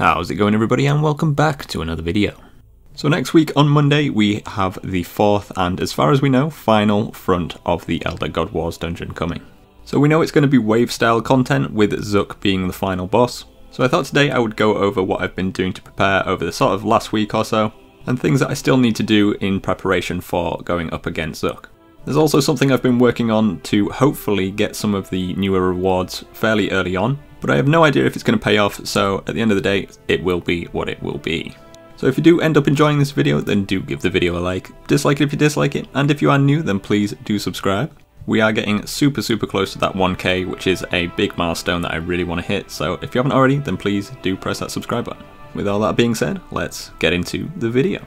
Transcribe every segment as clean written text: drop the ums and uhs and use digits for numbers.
How's it going, everybody, and welcome back to another video. So next week on Monday we have the fourth and, as far as we know, final front of the Elder God Wars dungeon coming. So we know it's going to be wave style content with ZUK being the final boss. So I thought today I would go over what I've been doing to prepare over the sort of last week or so, and things that I still need to do in preparation for going up against ZUK. There's also something I've been working on to hopefully get some of the newer rewards fairly early on, but I have no idea if it's going to pay off, so at the end of the day, it will be what it will be. So if you do end up enjoying this video, then do give the video a like, dislike it if you dislike it, and if you are new, then please do subscribe. We are getting super close to that 1k, which is a big milestone that I really want to hit, so if you haven't already, then please do press that subscribe button. With all that being said, let's get into the video.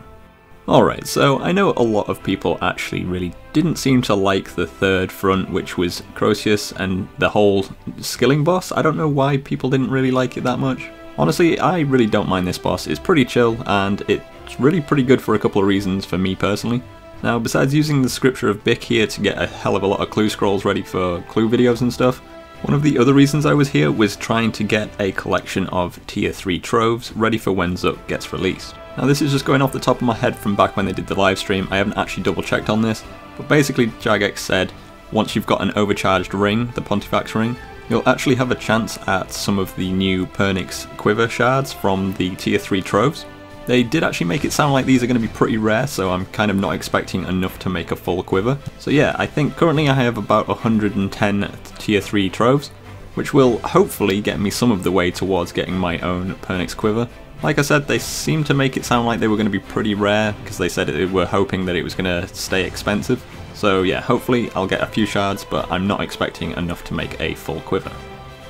Alright, so I know a lot of people actually really didn't seem to like the third front, which was Croesus and the whole skilling boss. I don't know why people didn't really like it that much. Honestly, I really don't mind this boss. It's pretty chill, and it's really pretty good for a couple of reasons for me personally. Now, besides using the scripture of Bic here to get a hell of a lot of clue scrolls ready for clue videos and stuff, one of the other reasons I was here was trying to get a collection of tier 3 troves ready for when ZUK gets released. Now this is just going off the top of my head from back when they did the live stream. I haven't actually double checked on this, but basically Jagex said once you've got an overcharged ring, the Pontifex ring, you'll actually have a chance at some of the new Pernix quiver shards from the tier 3 troves. They did actually make it sound like these are going to be pretty rare, so I'm kind of not expecting enough to make a full quiver. So yeah, I think currently I have about 110 tier 3 troves, which will hopefully get me some of the way towards getting my own Pernix quiver. Like I said, they seemed to make it sound like they were going to be pretty rare, because they said they were hoping that it was going to stay expensive. So yeah, hopefully I'll get a few shards, but I'm not expecting enough to make a full quiver.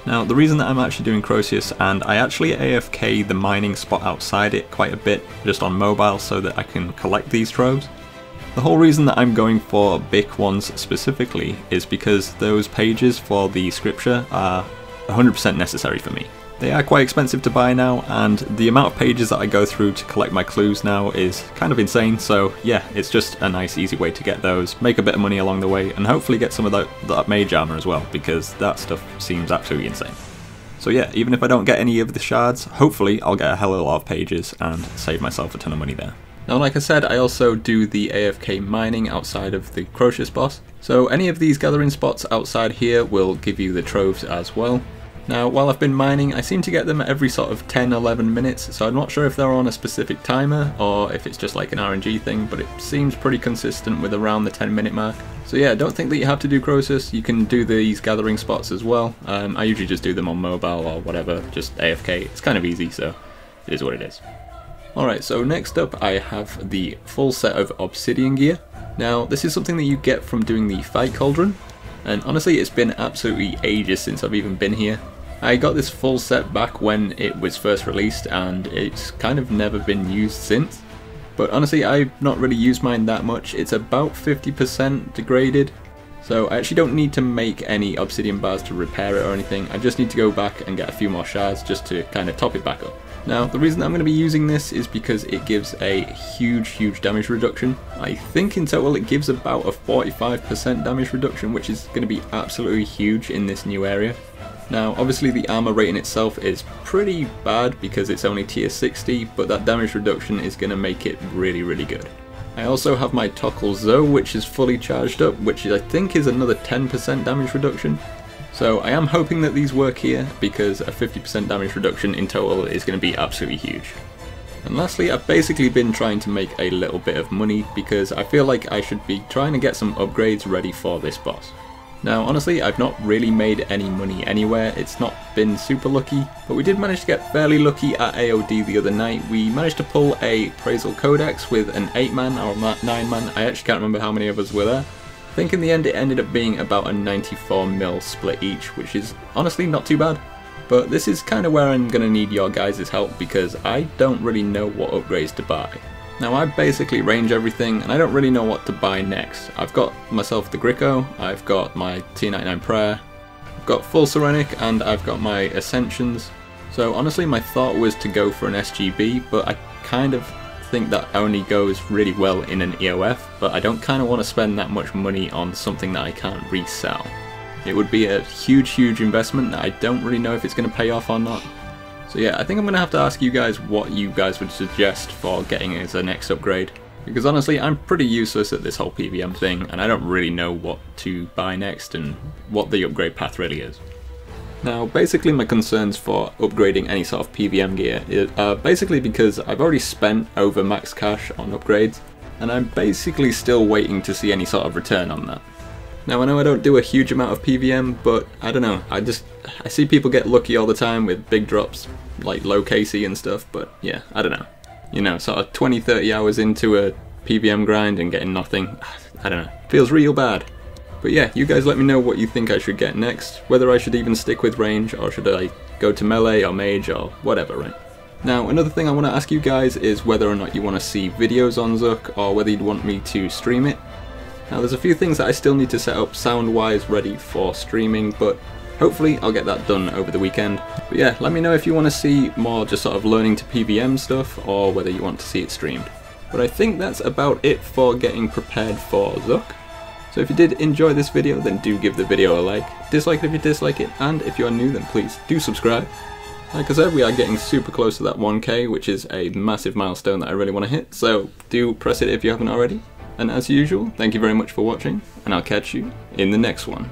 Now, the reason that I'm actually doing Croesus, and I actually AFK the mining spot outside it quite a bit, just on mobile, so that I can collect these troves. The whole reason that I'm going for Bic ones specifically is because those pages for the scripture are 100% necessary for me. They are quite expensive to buy now, and the amount of pages that I go through to collect my clues now is kind of insane, so yeah, it's just a nice easy way to get those, make a bit of money along the way, and hopefully get some of that mage armor as well, because that stuff seems absolutely insane. So yeah, even if I don't get any of the shards, hopefully I'll get a hell of a lot of pages and save myself a ton of money there. Now, like I said, I also do the AFK mining outside of the Croesus boss, so any of these gathering spots outside here will give you the troves as well. Now, while I've been mining, I seem to get them every sort of 10-11 minutes, so I'm not sure if they're on a specific timer or if it's just like an RNG thing, but it seems pretty consistent with around the 10-minute mark. So yeah, don't think that you have to do Croesus, you can do these gathering spots as well. I usually just do them on mobile or whatever, just AFK, it's kind of easy, so it is what it is. Alright, so next up I have the full set of obsidian gear. Now, this is something that you get from doing the fight cauldron, and honestly it's been absolutely ages since I've even been here. I got this full set back when it was first released, and it's kind of never been used since. But honestly, I've not really used mine that much. It's about 50% degraded, so I actually don't need to make any obsidian bars to repair it or anything. I just need to go back and get a few more shards just to kind of top it back up. Now, the reason I'm going to be using this is because it gives a huge damage reduction. I think in total it gives about a 45% damage reduction, which is going to be absolutely huge in this new area. Now, obviously the armor rating itself is pretty bad because it's only tier 60, but that damage reduction is going to make it really good. I also have my Tockle Zo, which is fully charged up, which I think is another 10% damage reduction. So I am hoping that these work here, because a 50% damage reduction in total is going to be absolutely huge. And lastly, I've basically been trying to make a little bit of money, because I feel like I should be trying to get some upgrades ready for this boss. Now, honestly, I've not really made any money anywhere, it's not been super lucky, but we did manage to get fairly lucky at AOD the other night. We managed to pull a Praisal Codex with an 8-man or 9-man, I actually can't remember how many of us were there. I think in the end it ended up being about a 94 mil split each, which is honestly not too bad. But this is kind of where I'm going to need your guys' help, because I don't really know what upgrades to buy. Now, I basically range everything, and I don't really know what to buy next. I've got myself the Gricko, I've got my T99 Prayer, I've got Full Serenic, and I've got my Ascensions. So honestly, my thought was to go for an SGB, but I kind of think that only goes really well in an EOF, but I don't kind of want to spend that much money on something that I can't resell. It would be a huge investment that I don't really know if it's going to pay off or not. So yeah, I think I'm going to have to ask you guys what you guys would suggest for getting as a next upgrade. Because honestly, I'm pretty useless at this whole PVM thing, and I don't really know what to buy next and what the upgrade path really is. Now, basically my concerns for upgrading any sort of PVM gear are basically because I've already spent over max cash on upgrades, and I'm basically still waiting to see any sort of return on that. Now, I know I don't do a huge amount of PVM, but I don't know, I see people get lucky all the time with big drops, like low KC and stuff, but yeah, I don't know. You know, sort of 20-30 hours into a PVM grind and getting nothing, I don't know, feels real bad. But yeah, you guys let me know what you think I should get next, whether I should even stick with range, or should I go to melee or mage or whatever, right? Now, another thing I want to ask you guys is whether or not you want to see videos on ZUK, or whether you'd want me to stream it. Now, there's a few things that I still need to set up sound-wise ready for streaming, but hopefully I'll get that done over the weekend. But yeah, let me know if you want to see more just sort of learning to PVM stuff, or whether you want to see it streamed. But I think that's about it for getting prepared for ZUK. So if you did enjoy this video, then do give the video a like, dislike it if you dislike it, and if you are new then please do subscribe. Like I said, we are getting super close to that 1k, which is a massive milestone that I really want to hit, so do press it if you haven't already. And as usual, thank you very much for watching, and I'll catch you in the next one.